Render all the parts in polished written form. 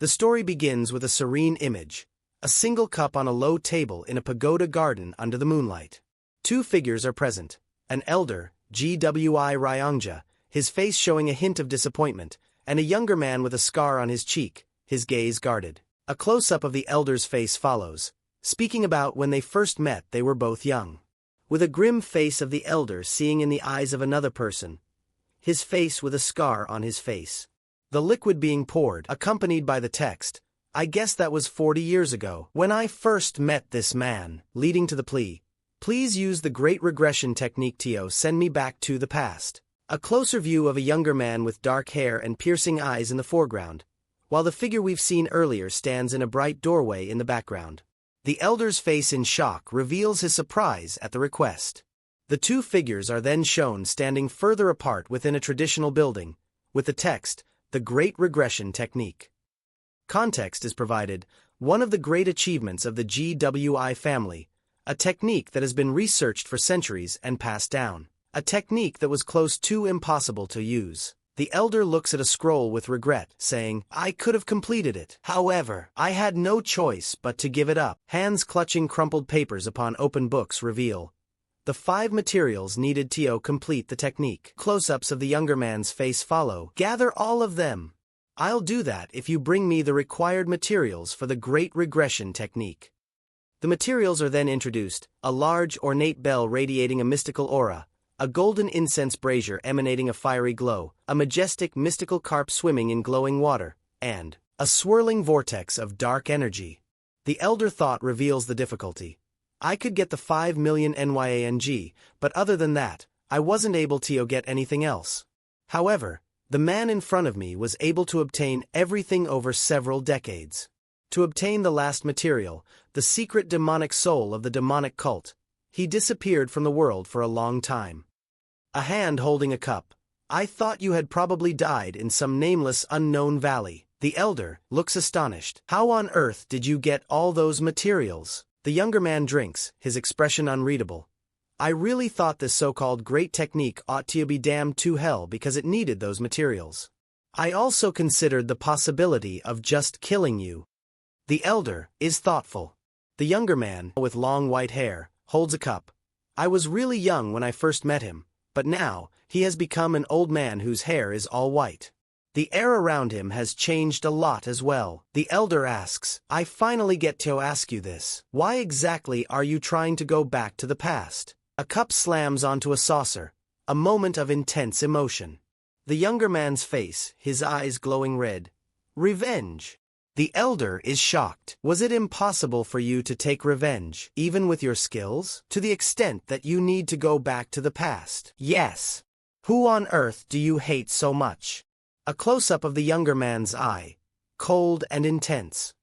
The story begins with a serene image, a single cup on a low table in a pagoda garden under the moonlight. Two figures are present, an elder, Gwi Ryongja, his face showing a hint of disappointment, and a younger man with a scar on his cheek, his gaze guarded. A close-up of the elder's face follows, speaking about when they first met they were both young. With a grim face of the elder seeing in the eyes of another person, his face with a scar on his face. The liquid being poured, accompanied by the text, "I guess that was 40 years ago, when I first met this man," leading to the plea, "Please use the great regression technique to send me back to the past." A closer view of a younger man with dark hair and piercing eyes in the foreground, while the figure we've seen earlier stands in a bright doorway in the background. The elder's face in shock reveals his surprise at the request. The two figures are then shown standing further apart within a traditional building, with the text, "The Great Regression Technique." Context is provided, one of the great achievements of the GWI family, a technique that has been researched for centuries and passed down, a technique that was close to impossible to use. The elder looks at a scroll with regret, saying, "I could have completed it. However, I had no choice but to give it up." Hands clutching crumpled papers upon open books reveal the 5 materials needed to complete the technique. Close-ups of the younger man's face follow. "Gather all of them. I'll do that if you bring me the required materials for the Great Regression Technique." The materials are then introduced, a large ornate bell radiating a mystical aura, a golden incense brazier emanating a fiery glow, a majestic mystical carp swimming in glowing water, and a swirling vortex of dark energy. The elder thought reveals the difficulty. "I could get the 5 million NYANG, but other than that, I wasn't able to get anything else." However, the man in front of me was able to obtain everything over several decades. To obtain the last material, the secret demonic soul of the demonic cult, he disappeared from the world for a long time. A hand holding a cup. "I thought you had probably died in some nameless unknown valley." The elder looks astonished. "How on earth did you get all those materials?" The younger man drinks, his expression unreadable. "I really thought this so-called great technique ought to be damned to hell because it needed those materials. I also considered the possibility of just killing you." The elder is thoughtful. The younger man, with long white hair, holds a cup. "I was really young when I first met him, but now, he has become an old man whose hair is all white. The air around him has changed a lot as well." The elder asks, "I finally get to ask you this. Why exactly are you trying to go back to the past?" A cup slams onto a saucer, a moment of intense emotion. The younger man's face, his eyes glowing red. "Revenge." The elder is shocked. "Was it impossible for you to take revenge, even with your skills? To the extent that you need to go back to the past?" "Yes." "Who on earth do you hate so much?" A close-up of the younger man's eye, cold and intense.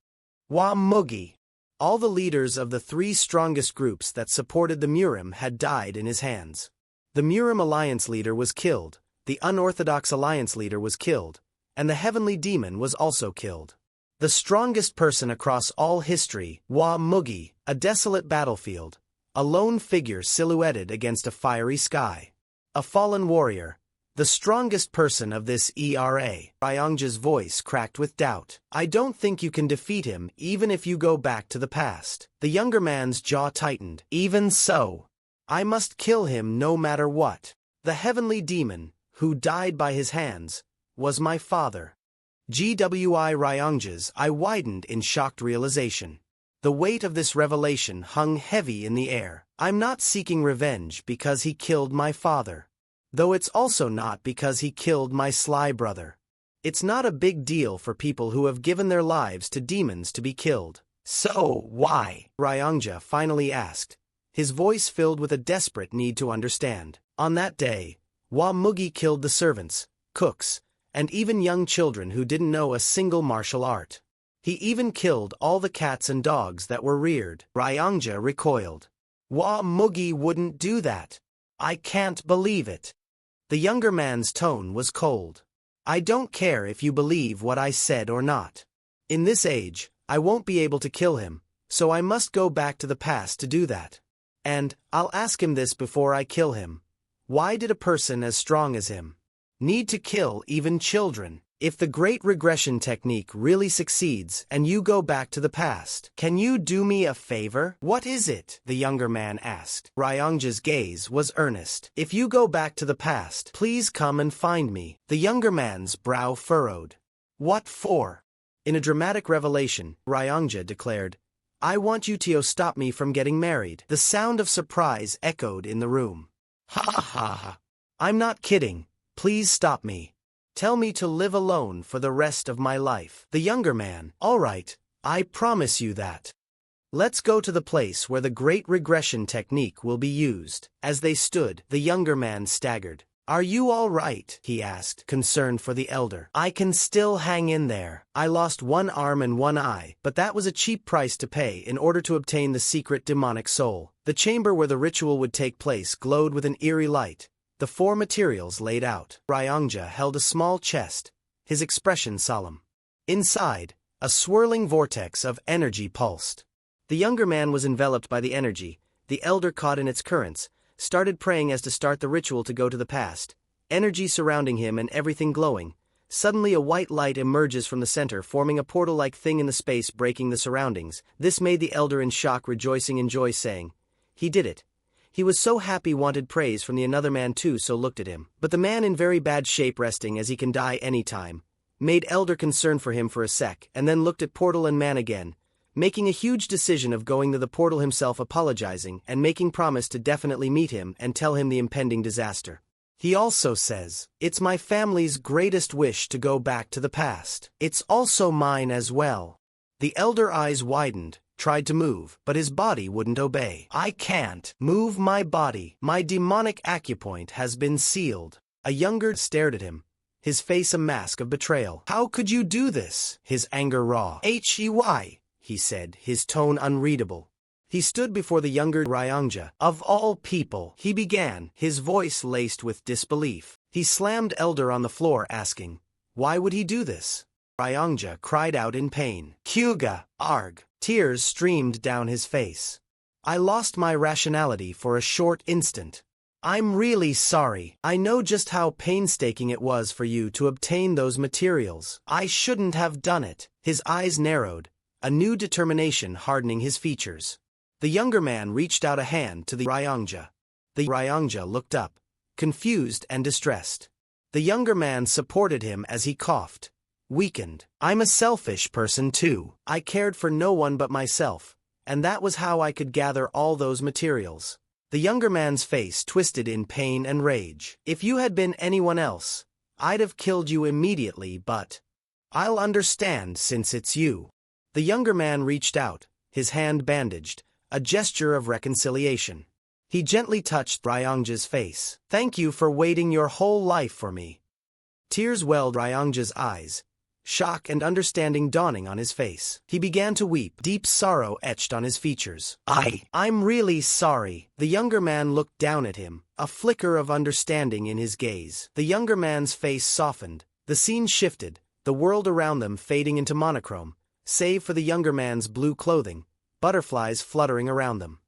"Wa Mugi." All the leaders of the 3 strongest groups that supported the Murim had died in his hands. The Murim Alliance leader was killed, the Unorthodox Alliance leader was killed, and the Heavenly Demon was also killed. The strongest person across all history, Wa Mugi, a desolate battlefield, a lone figure silhouetted against a fiery sky. A fallen warrior, the strongest person of this era. Ryongja's voice cracked with doubt. "I don't think you can defeat him even if you go back to the past." The younger man's jaw tightened. "Even so, I must kill him no matter what. The Heavenly Demon, who died by his hands, was my father." GWI Ryongja's eye widened in shocked realization. The weight of this revelation hung heavy in the air. "I'm not seeking revenge because he killed my father. Though it's also not because he killed my sly brother. It's not a big deal for people who have given their lives to demons to be killed." "So, why?" Ryongja finally asked, his voice filled with a desperate need to understand. "On that day, Wa Mugi killed the servants, cooks, and even young children who didn't know a single martial art. He even killed all the cats and dogs that were reared." Ryongja recoiled. "Wa Mugi wouldn't do that. I can't believe it." The younger man's tone was cold. "I don't care if you believe what I said or not. In this age, I won't be able to kill him, so I must go back to the past to do that. And, I'll ask him this before I kill him. Why did a person as strong as him need to kill even children?" If the great regression technique really succeeds and you go back to the past, can you do me a favor? What is it? The younger man asked. Ryongja's gaze was earnest. If you go back to the past, please come and find me. The younger man's brow furrowed. What for? In a dramatic revelation, Ryongja declared, I want you to stop me from getting married. The sound of surprise echoed in the room. Ha ha ha. I'm not kidding. Please stop me. Tell me to live alone for the rest of my life. The younger man, all right, I promise you that. Let's go to the place where the great regression technique will be used. As they stood, the younger man staggered. Are you all right? He asked, concerned for the elder. I can still hang in there. I lost one arm and one eye, but that was a cheap price to pay in order to obtain the secret demonic soul. The chamber where the ritual would take place glowed with an eerie light. The 4 materials laid out. Ryongja held a small chest, his expression solemn. Inside, a swirling vortex of energy pulsed. The younger man was enveloped by the energy. The elder, caught in its currents, started praying as to start the ritual to go to the past. Energy surrounding him and everything glowing. Suddenly a white light emerges from the center, forming a portal-like thing in the space, breaking the surroundings. This made the elder in shock, rejoicing in joy, saying, he did it. He was so happy, wanted praise from the another man too, so looked at him. But the man, in very bad shape, resting as he can die any time, made elder concern for him for a sec, and then looked at portal and man again, making a huge decision of going to the portal himself, apologizing and making promise to definitely meet him and tell him the impending disaster. He also says, it's my family's greatest wish to go back to the past. It's also mine as well. The elder eyes widened, tried to move, but his body wouldn't obey. I can't move my body. My demonic acupoint has been sealed. A younger stared at him, his face a mask of betrayal. How could you do this? His anger raw. Hey, he said, his tone unreadable. He stood before the younger Ryongja. Of all people, he began, his voice laced with disbelief. He slammed elder on the floor, asking, why would he do this? Ryongja cried out in pain. Kyuga, arg. Tears streamed down his face. I lost my rationality for a short instant. I'm really sorry. I know just how painstaking it was for you to obtain those materials. I shouldn't have done it. His eyes narrowed, a new determination hardening his features. The younger man reached out a hand to the Ryongja. The Ryongja looked up, confused and distressed. The younger man supported him as he coughed, weakened. I'm a selfish person too. I cared for no one but myself, and that was how I could gather all those materials. The younger man's face twisted in pain and rage. If you had been anyone else, I'd have killed you immediately, but I'll understand since it's you. The younger man reached out, his hand bandaged, a gesture of reconciliation. He gently touched Ryongja's face. Thank you for waiting your whole life for me. Tears welled Ryongja's eyes, shock and understanding dawning on his face. He began to weep, deep sorrow etched on his features. I'm really sorry. The younger man looked down at him, a flicker of understanding in his gaze. The younger man's face softened, the scene shifted, the world around them fading into monochrome, save for the younger man's blue clothing, butterflies fluttering around them.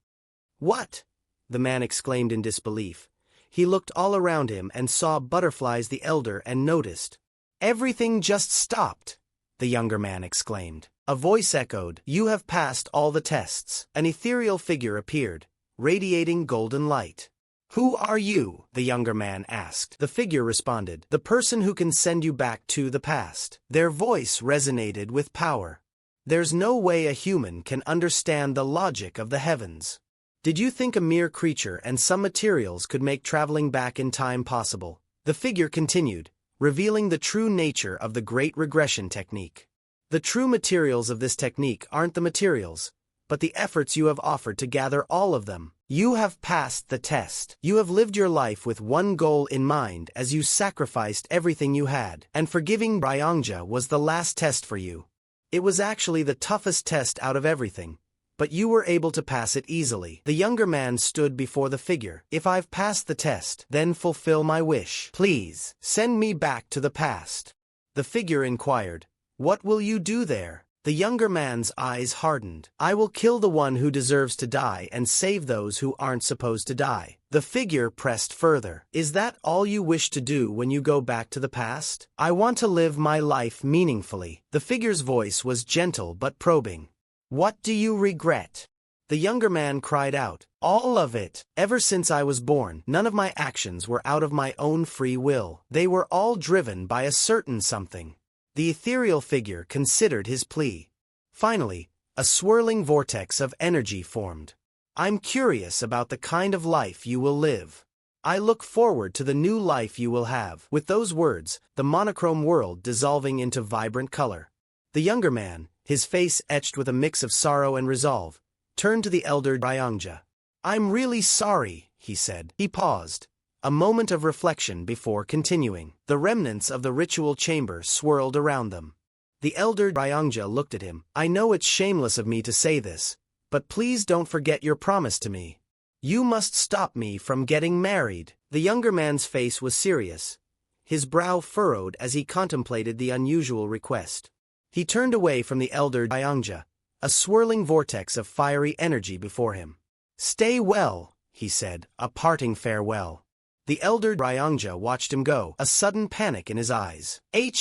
What? The man exclaimed in disbelief. He looked all around him and saw butterflies, the elder, and noticed. Everything just stopped, the younger man exclaimed. A voice echoed, you have passed all the tests. An ethereal figure appeared, radiating golden light. Who are you? The younger man asked. The figure responded, the person who can send you back to the past. Their voice resonated with power. There's no way a human can understand the logic of the heavens. Did you think a mere creature and some materials could make traveling back in time possible? The figure continued, revealing the true nature of the great regression technique. The true materials of this technique aren't the materials, but the efforts you have offered to gather all of them. You have passed the test. You have lived your life with one goal in mind as you sacrificed everything you had. And forgiving Ryongja was the last test for you. It was actually the toughest test out of everything, but you were able to pass it easily. The younger man stood before the figure. If I've passed the test, then fulfill my wish. Please, send me back to the past. The figure inquired, what will you do there? The younger man's eyes hardened. I will kill the one who deserves to die and save those who aren't supposed to die. The figure pressed further. Is that all you wish to do when you go back to the past? I want to live my life meaningfully. The figure's voice was gentle but probing. What do you regret? The younger man cried out. All of it. Ever since I was born, none of my actions were out of my own free will. They were all driven by a certain something. The ethereal figure considered his plea. Finally, a swirling vortex of energy formed. I'm curious about the kind of life you will live. I look forward to the new life you will have. With those words, the monochrome world dissolving into vibrant color. The younger man, his face etched with a mix of sorrow and resolve, turned to the elder Ryongja. I'm really sorry, he said. He paused. A moment of reflection before continuing. The remnants of the ritual chamber swirled around them. The elder Ryongja looked at him. I know it's shameless of me to say this, but please don't forget your promise to me. You must stop me from getting married. The younger man's face was serious, his brow furrowed as he contemplated the unusual request. He turned away from the elder Ryongja, a swirling vortex of fiery energy before him. Stay well, he said, a parting farewell. The elder Ryongja watched him go, a sudden panic in his eyes. Hey,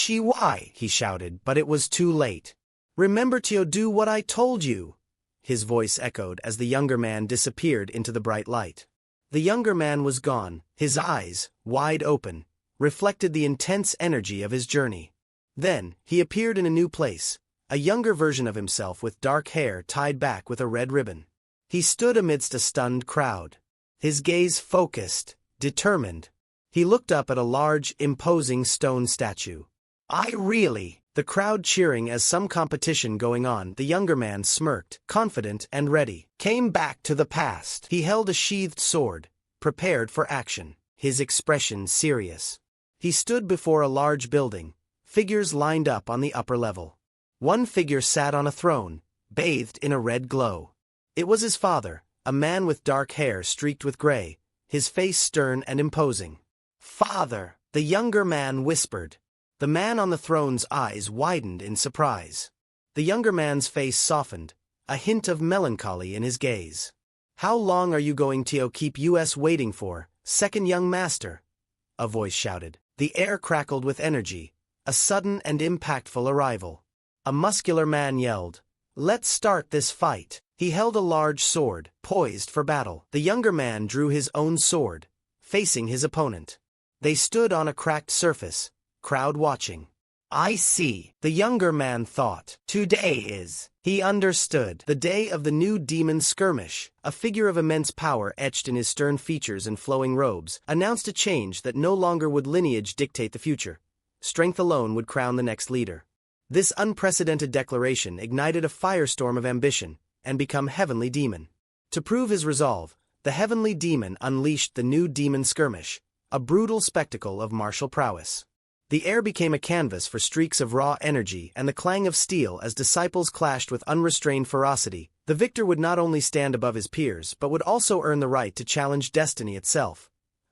he shouted, but it was too late. Remember to do what I told you. His voice echoed as the younger man disappeared into the bright light. The younger man was gone, his eyes, wide open, reflected the intense energy of his journey. Then, he appeared in a new place, a younger version of himself with dark hair tied back with a red ribbon. He stood amidst a stunned crowd. His gaze focused, determined. He looked up at a large, imposing stone statue. The crowd cheering as some competition going on, the younger man smirked, confident and ready. Came back to the past. He held a sheathed sword, prepared for action, his expression serious. He stood before a large building, figures lined up on the upper level. One figure sat on a throne, bathed in a red glow. It was his father, a man with dark hair streaked with gray, his face stern and imposing. Father, the younger man whispered. The man on the throne's eyes widened in surprise. The younger man's face softened, a hint of melancholy in his gaze. How long are you going to keep us waiting for, second young master? A voice shouted. The air crackled with energy, a sudden and impactful arrival. A muscular man yelled, Let's start this fight. He held a large sword, poised for battle. The younger man drew his own sword, facing his opponent. They stood on a cracked surface, crowd watching. I see, the younger man thought. Today is, he understood, the day of the new demon skirmish. A figure of immense power etched in his stern features and flowing robes announced a change that no longer would lineage dictate the future. Strength alone would crown the next leader. This unprecedented declaration ignited a firestorm of ambition and become Heavenly Demon. To prove his resolve, the Heavenly Demon unleashed the new demon skirmish, a brutal spectacle of martial prowess. The air became a canvas for streaks of raw energy and the clang of steel as disciples clashed with unrestrained ferocity. The victor would not only stand above his peers but would also earn the right to challenge destiny itself.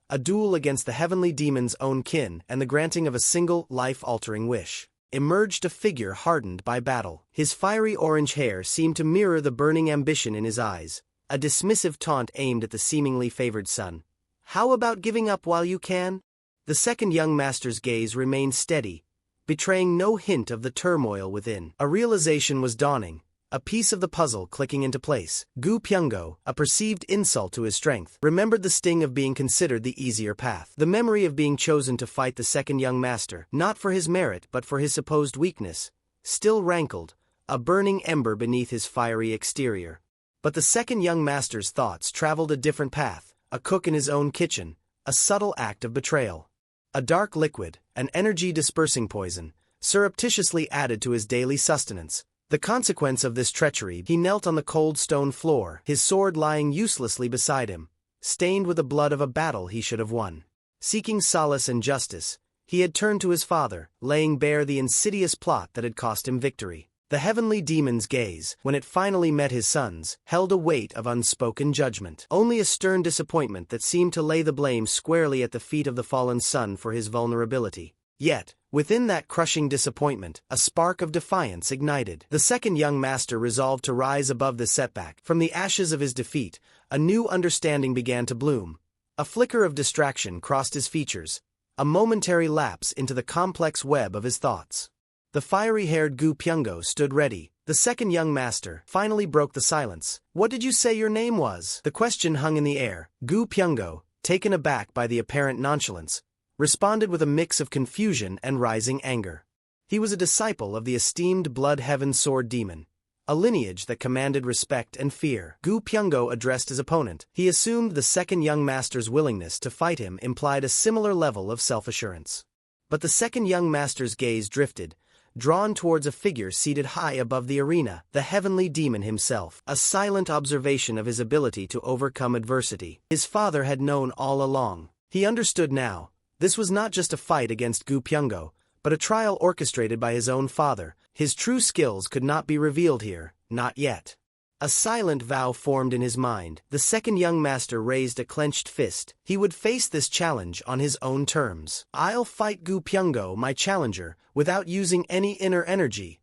A duel against the Heavenly Demon's own kin and the granting of a single, life-altering wish. Emerged a figure hardened by battle. His fiery orange hair seemed to mirror the burning ambition in his eyes, a dismissive taunt aimed at the seemingly favored son. How about giving up while you can? The second young master's gaze remained steady, betraying no hint of the turmoil within. A realization was dawning, a piece of the puzzle clicking into place. Gu Pyungo, a perceived insult to his strength, remembered the sting of being considered the easier path. The memory of being chosen to fight the second young master, not for his merit but for his supposed weakness, still rankled, a burning ember beneath his fiery exterior. But the second young master's thoughts traveled a different path, a cook in his own kitchen, a subtle act of betrayal. A dark liquid, an energy-dispersing poison, surreptitiously added to his daily sustenance. The consequence of this treachery, he knelt on the cold stone floor, his sword lying uselessly beside him, stained with the blood of a battle he should have won. Seeking solace and justice, he had turned to his father, laying bare the insidious plot that had cost him victory. The Heavenly Demon's gaze, when it finally met his son's, held a weight of unspoken judgment. Only a stern disappointment that seemed to lay the blame squarely at the feet of the fallen son for his vulnerability. Yet, within that crushing disappointment, a spark of defiance ignited. The second young master resolved to rise above the setback. From the ashes of his defeat, a new understanding began to bloom. A flicker of distraction crossed his features, a momentary lapse into the complex web of his thoughts. The fiery-haired Gu Pyungo stood ready. The second young master finally broke the silence. "What did you say your name was?" The question hung in the air. Gu Pyungo, taken aback by the apparent nonchalance, responded with a mix of confusion and rising anger. He was a disciple of the esteemed Blood Heaven Sword Demon, a lineage that commanded respect and fear. Gu Pyungo addressed his opponent. He assumed the second young master's willingness to fight him implied a similar level of self-assurance. But the second young master's gaze drifted, drawn towards a figure seated high above the arena, the heavenly demon himself, a silent observation of his ability to overcome adversity. His father had known all along. He understood now. This was not just a fight against Gu Pyungo, but a trial orchestrated by his own father. His true skills could not be revealed here, not yet. A silent vow formed in his mind. The second young master raised a clenched fist. He would face this challenge on his own terms. "I'll fight Gu Pyungo, my challenger, without using any inner energy."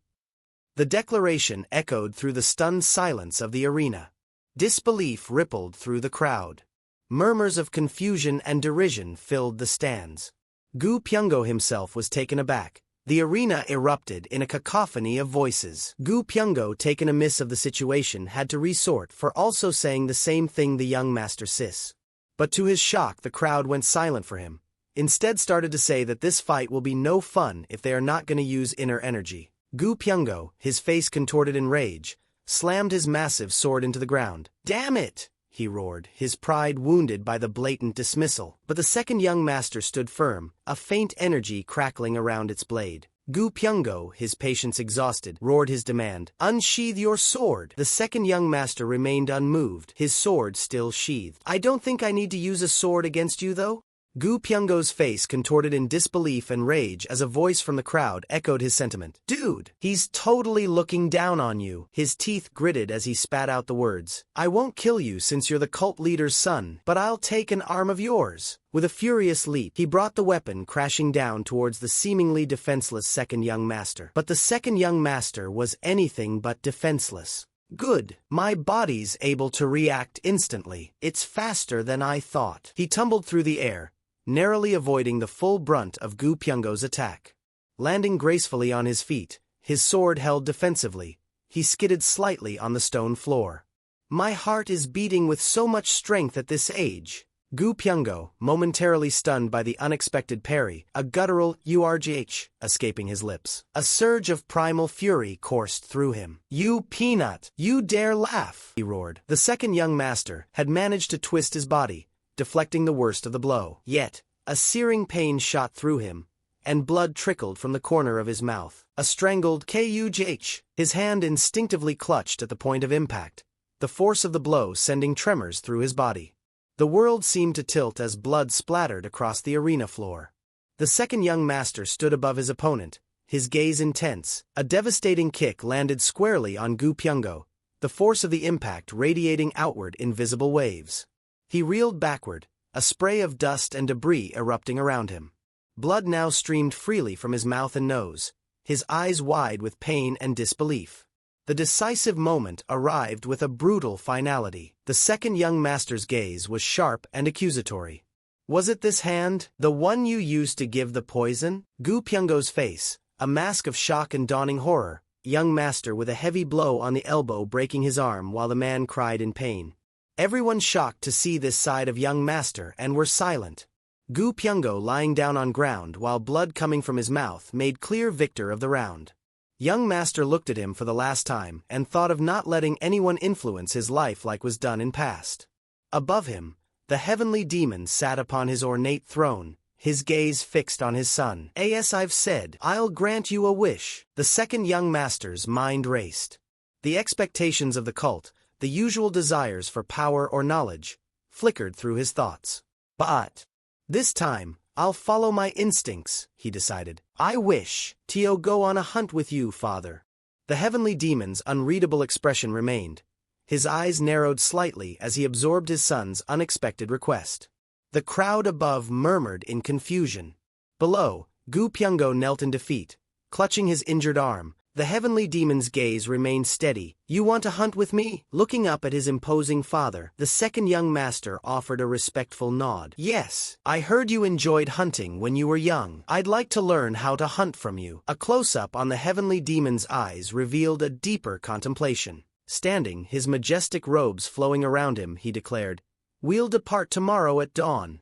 The declaration echoed through the stunned silence of the arena. Disbelief rippled through the crowd. Murmurs of confusion and derision filled the stands. Gu Pyungo himself was taken aback. The arena erupted in a cacophony of voices. Gu Pyungo, taken amiss of the situation, had to resort for also saying the same thing the young master Sis. But to his shock, the crowd went silent for him. Instead started to say that this fight will be no fun if they are not going to use inner energy. Gu Pyungo, his face contorted in rage, slammed his massive sword into the ground. "Damn it!" he roared, his pride wounded by the blatant dismissal. But the second young master stood firm, a faint energy crackling around its blade. Gu Pyungo, his patience exhausted, roared his demand. "Unsheathe your sword!" The second young master remained unmoved, his sword still sheathed. "I don't think I need to use a sword against you, though?" Gu Pyungo's face contorted in disbelief and rage as a voice from the crowd echoed his sentiment. "Dude, he's totally looking down on you." His teeth gritted as he spat out the words. "I won't kill you since you're the cult leader's son, but I'll take an arm of yours." With a furious leap, he brought the weapon crashing down towards the seemingly defenseless second young master. But the second young master was anything but defenseless. "Good, my body's able to react instantly. It's faster than I thought." He tumbled through the air, narrowly avoiding the full brunt of Gu Pyungo's attack. Landing gracefully on his feet, his sword held defensively, he skidded slightly on the stone floor. "My heart is beating with so much strength at this age." Gu Pyungo, momentarily stunned by the unexpected parry, a guttural "urgh" escaping his lips. A surge of primal fury coursed through him. "You peanut! You dare laugh!" he roared. The second young master had managed to twist his body, deflecting the worst of the blow. Yet, a searing pain shot through him, and blood trickled from the corner of his mouth. A strangled "kuj." His hand instinctively clutched at the point of impact, the force of the blow sending tremors through his body. The world seemed to tilt as blood splattered across the arena floor. The second young master stood above his opponent, his gaze intense. A devastating kick landed squarely on Gu Pyungo, the force of the impact radiating outward in visible waves. He reeled backward, a spray of dust and debris erupting around him. Blood now streamed freely from his mouth and nose, his eyes wide with pain and disbelief. The decisive moment arrived with a brutal finality. The second young master's gaze was sharp and accusatory. "Was it this hand, the one you used to give the poison?" Gu Pyungo's face, a mask of shock and dawning horror, young master with a heavy blow on the elbow breaking his arm while the man cried in pain. Everyone shocked to see this side of young master and were silent. Gu Pyungo lying down on ground while blood coming from his mouth made clear victor of the round. Young master looked at him for the last time and thought of not letting anyone influence his life like was done in past. Above him, the heavenly demon sat upon his ornate throne, his gaze fixed on his son. "As I've said, I'll grant you a wish." The second young master's mind raced. The expectations of the cult, the usual desires for power or knowledge, flickered through his thoughts. "But this time, I'll follow my instincts," he decided. "I wish to go on a hunt with you, father." The heavenly demon's unreadable expression remained. His eyes narrowed slightly as he absorbed his son's unexpected request. The crowd above murmured in confusion. Below, Gu Pyongo knelt in defeat, clutching his injured arm. The heavenly demon's gaze remained steady. You want to hunt with me? Looking up at his imposing father, the second young master offered a respectful nod. Yes, I heard you enjoyed hunting when you were young. I'd like to learn how to hunt from you. A close-up on the heavenly demon's eyes revealed a deeper contemplation. Standing, his majestic robes flowing around him, he declared, "We'll depart tomorrow at dawn."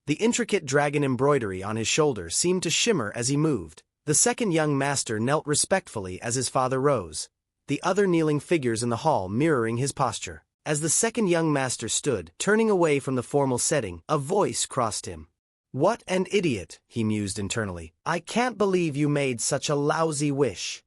The intricate dragon embroidery on his shoulder seemed to shimmer as he moved. The second young master knelt respectfully as his father rose, the other kneeling figures in the hall mirroring his posture. As the second young master stood, turning away from the formal setting, a voice crossed him. "What an idiot," he mused internally. "I can't believe you made such a lousy wish."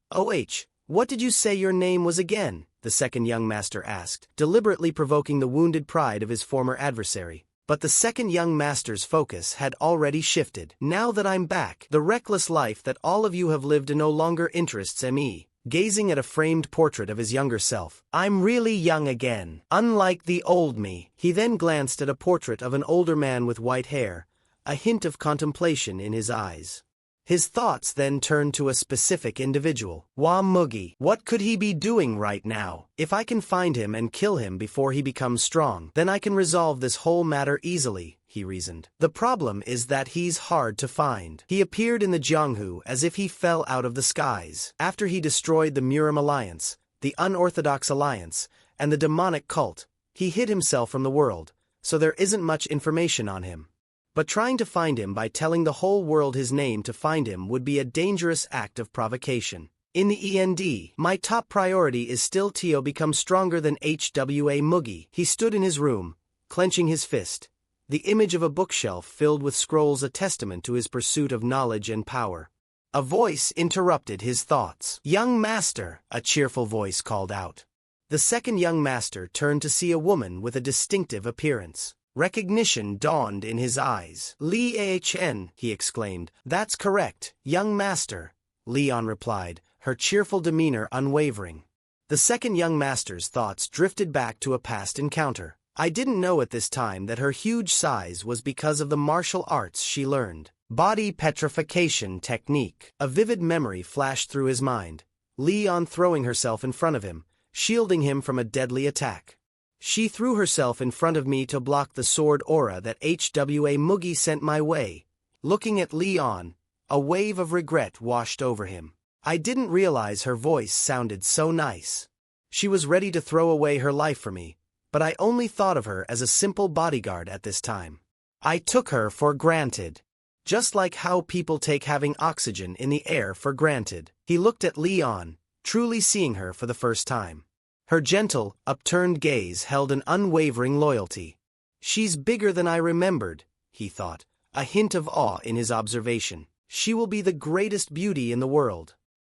What did you say your name was again?" the second young master asked, deliberately provoking the wounded pride of his former adversary. But the second young master's focus had already shifted. "Now that I'm back, the reckless life that all of you have lived no longer interests me." Gazing at a framed portrait of his younger self, "I'm really young again, unlike the old me." He then glanced at a portrait of an older man with white hair, a hint of contemplation in his eyes. His thoughts then turned to a specific individual. Wa Mugi. What could he be doing right now? If I can find him and kill him before he becomes strong, then I can resolve this whole matter easily, he reasoned. The problem is that he's hard to find. He appeared in the Jianghu as if he fell out of the skies. After he destroyed the Murim Alliance, the Unorthodox Alliance, and the demonic cult, he hid himself from the world, so there isn't much information on him. But trying to find him by telling the whole world his name to find him would be a dangerous act of provocation. In the END, my top priority is still Tio become stronger than Hwa Mugi. He stood in his room, clenching his fist, the image of a bookshelf filled with scrolls a testament to his pursuit of knowledge and power. A voice interrupted his thoughts. "Young master," a cheerful voice called out. The second young master turned to see a woman with a distinctive appearance. Recognition dawned in his eyes. "Li Ahn," he exclaimed. "That's correct, young master," Leon replied, her cheerful demeanor unwavering. The second young master's thoughts drifted back to a past encounter. I didn't know at this time that her huge size was because of the martial arts she learned. Body petrification technique. A vivid memory flashed through his mind. Leon throwing herself in front of him, shielding him from a deadly attack. She threw herself in front of me to block the sword aura that Hwa Mugi sent my way. Looking at Leon, a wave of regret washed over him. I didn't realize her voice sounded so nice. She was ready to throw away her life for me, but I only thought of her as a simple bodyguard at this time. I took her for granted. Just like how people take having oxygen in the air for granted. He looked at Leon, truly seeing her for the first time. Her gentle, upturned gaze held an unwavering loyalty. "She's bigger than I remembered," he thought, a hint of awe in his observation. "She will be the greatest beauty in the world."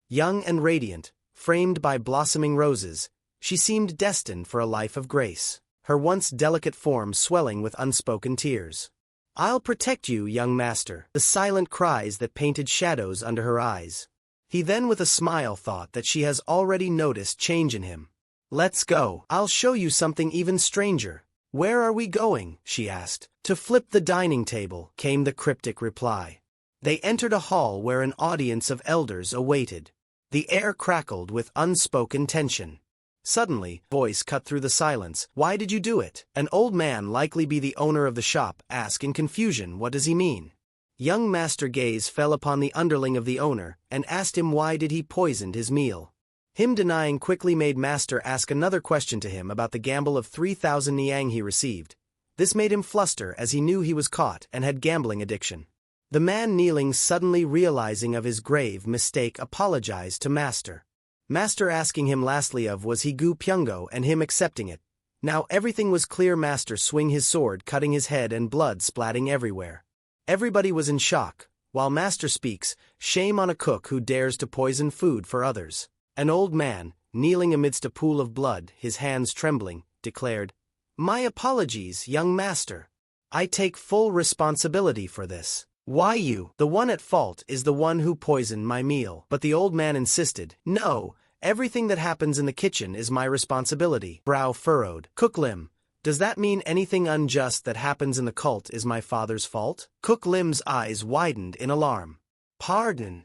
Young and radiant, framed by blossoming roses, she seemed destined for a life of grace, her once delicate form swelling with unspoken tears. "I'll protect you, young master," the silent cries that painted shadows under her eyes. He then with a smile thought that she has already noticed change in him. "Let's go. I'll show you something even stranger." "Where are we going?" she asked. "To flip the dining table," came the cryptic reply. They entered a hall where an audience of elders awaited. The air crackled with unspoken tension. Suddenly, a voice cut through the silence. "Why did you do it?" An old man, likely be the owner of the shop, asked in confusion. "What does he mean?" Young master gaze fell upon the underling of the owner, and asked him why did he poisoned his meal. Him denying quickly made master ask another question to him about the gamble of 3,000 niang he received. This made him fluster as he knew he was caught and had gambling addiction. The man kneeling suddenly realizing of his grave mistake apologized to master. Master asking him lastly of was he Gu Pyongo and him accepting it. Now everything was clear. Master swing his sword cutting his head and blood splatting everywhere. Everybody was in shock, while master speaks, shame on a cook who dares to poison food for others. An old man, kneeling amidst a pool of blood, his hands trembling, declared, "My apologies, young master. I take full responsibility for this." "Why you? The one at fault is the one who poisoned my meal." But the old man insisted, "No, everything that happens in the kitchen is my responsibility." Brow furrowed. "Cook Lim, does that mean anything unjust that happens in the cult is my father's fault?" Cook Lim's eyes widened in alarm. Pardon.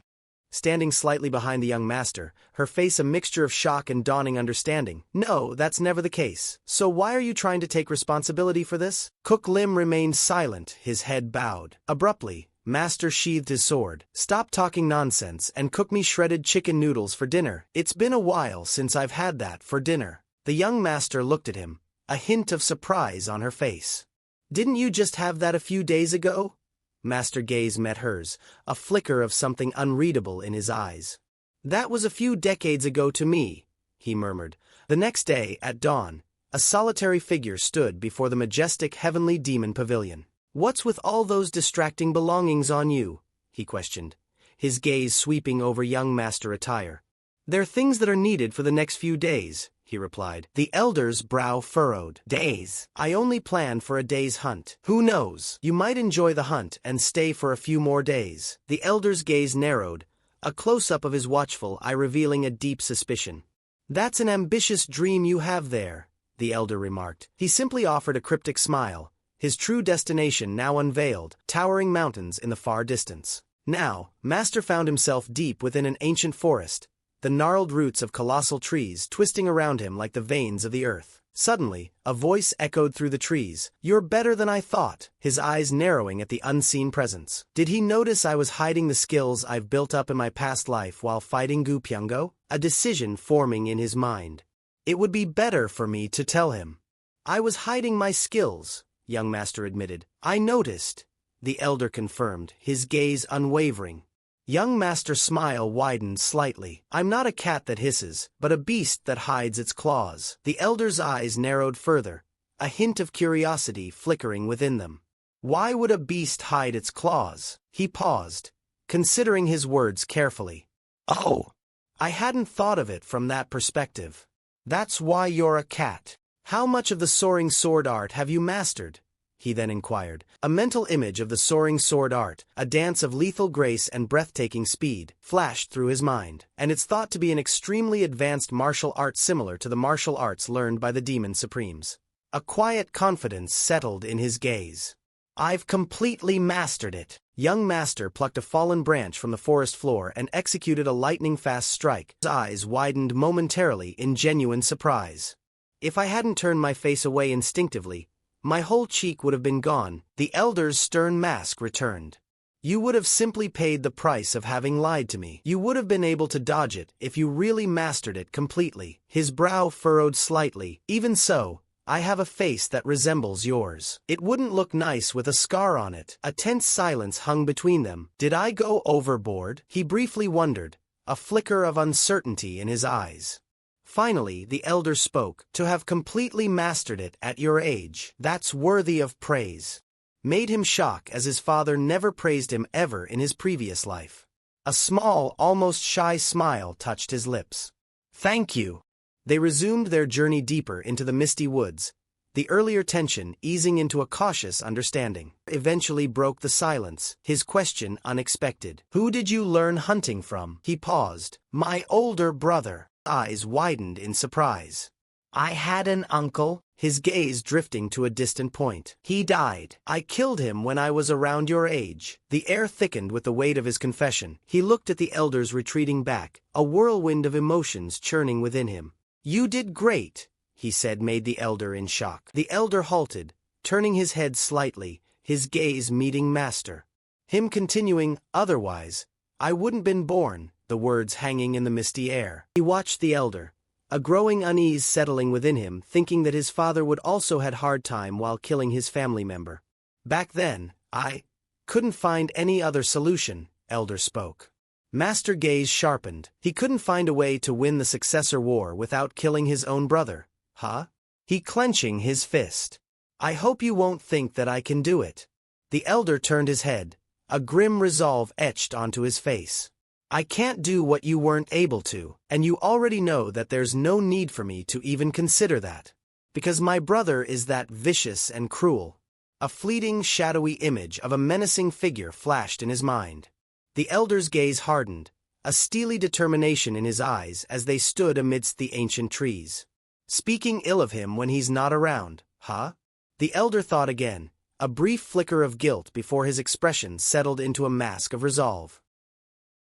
Standing slightly behind the young master, her face a mixture of shock and dawning understanding. No, that's never the case. So why are you trying to take responsibility for this? Cook Lim remained silent, his head bowed. Abruptly, Master sheathed his sword. Stop talking nonsense and cook me shredded chicken noodles for dinner. It's been a while since I've had that for dinner. The young master looked at him, a hint of surprise on her face. Didn't you just have that a few days ago? Master gaze met hers, a flicker of something unreadable in his eyes. That was a few decades ago to me, he murmured. The next day, at dawn, a solitary figure stood before the majestic heavenly demon pavilion. What's with all those distracting belongings on you? He questioned, his gaze sweeping over young master attire. They're things that are needed for the next few days, he replied. The elder's brow furrowed. Days? I only plan for a day's hunt. Who knows? You might enjoy the hunt and stay for a few more days. The elder's gaze narrowed, a close-up of his watchful eye revealing a deep suspicion. That's an ambitious dream you have there, the elder remarked. He simply offered a cryptic smile, his true destination now unveiled, towering mountains in the far distance. Now, Master found himself deep within an ancient forest, the gnarled roots of colossal trees twisting around him like the veins of the earth. Suddenly, a voice echoed through the trees. You're better than I thought, his eyes narrowing at the unseen presence. Did he notice I was hiding the skills I've built up in my past life while fighting Gu Pyongo? A decision forming in his mind. It would be better for me to tell him. I was hiding my skills, young master admitted. I noticed, the elder confirmed, his gaze unwavering. Young master's smile widened slightly. I'm not a cat that hisses, but a beast that hides its claws. The elder's eyes narrowed further, a hint of curiosity flickering within them. Why would a beast hide its claws? He paused, considering his words carefully. Oh, I hadn't thought of it from that perspective. That's why you're a cat. How much of the soaring sword art have you mastered? He then inquired. A mental image of the soaring sword art, a dance of lethal grace and breathtaking speed, flashed through his mind, and it's thought to be an extremely advanced martial art similar to the martial arts learned by the demon supremes. A quiet confidence settled in his gaze. I've completely mastered it. Young master plucked a fallen branch from the forest floor and executed a lightning-fast strike. His eyes widened momentarily in genuine surprise. If I hadn't turned my face away instinctively, my whole cheek would have been gone. The elder's stern mask returned. You would have simply paid the price of having lied to me. You would have been able to dodge it if you really mastered it completely. His brow furrowed slightly. Even so, I have a face that resembles yours. It wouldn't look nice with a scar on it. A tense silence hung between them. Did I go overboard? He briefly wondered, a flicker of uncertainty in his eyes. Finally, the elder spoke. To have completely mastered it at your age, that's worthy of praise. Made him shock as his father never praised him ever in his previous life. A small, almost shy smile touched his lips. Thank you. They resumed their journey deeper into the misty woods, the earlier tension easing into a cautious understanding. Eventually broke the silence, his question unexpected. Who did you learn hunting from? He paused. My older brother. Eyes widened in surprise. I had an uncle, his gaze drifting to a distant point. He died. I killed him when I was around your age. The air thickened with the weight of his confession. He looked at the elder's retreating back, a whirlwind of emotions churning within him. You did great, he said, made the elder in shock. The elder halted, turning his head slightly, his gaze meeting master. Him continuing, otherwise, I wouldn't been born. The words hanging in the misty air. He watched the elder, a growing unease settling within him, thinking that his father would also had hard time while killing his family member. Back then, I couldn't find any other solution, elder spoke. Master gaze sharpened. He couldn't find a way to win the successor war without killing his own brother. Huh? He clenching his fist. I hope you won't think that I can do it. The elder turned his head, a grim resolve etched onto his face. I can't do what you weren't able to, and you already know that there's no need for me to even consider that. Because my brother is that vicious and cruel. A fleeting, shadowy image of a menacing figure flashed in his mind. The elder's gaze hardened, a steely determination in his eyes as they stood amidst the ancient trees. Speaking ill of him when he's not around, huh? The elder thought again, a brief flicker of guilt before his expression settled into a mask of resolve.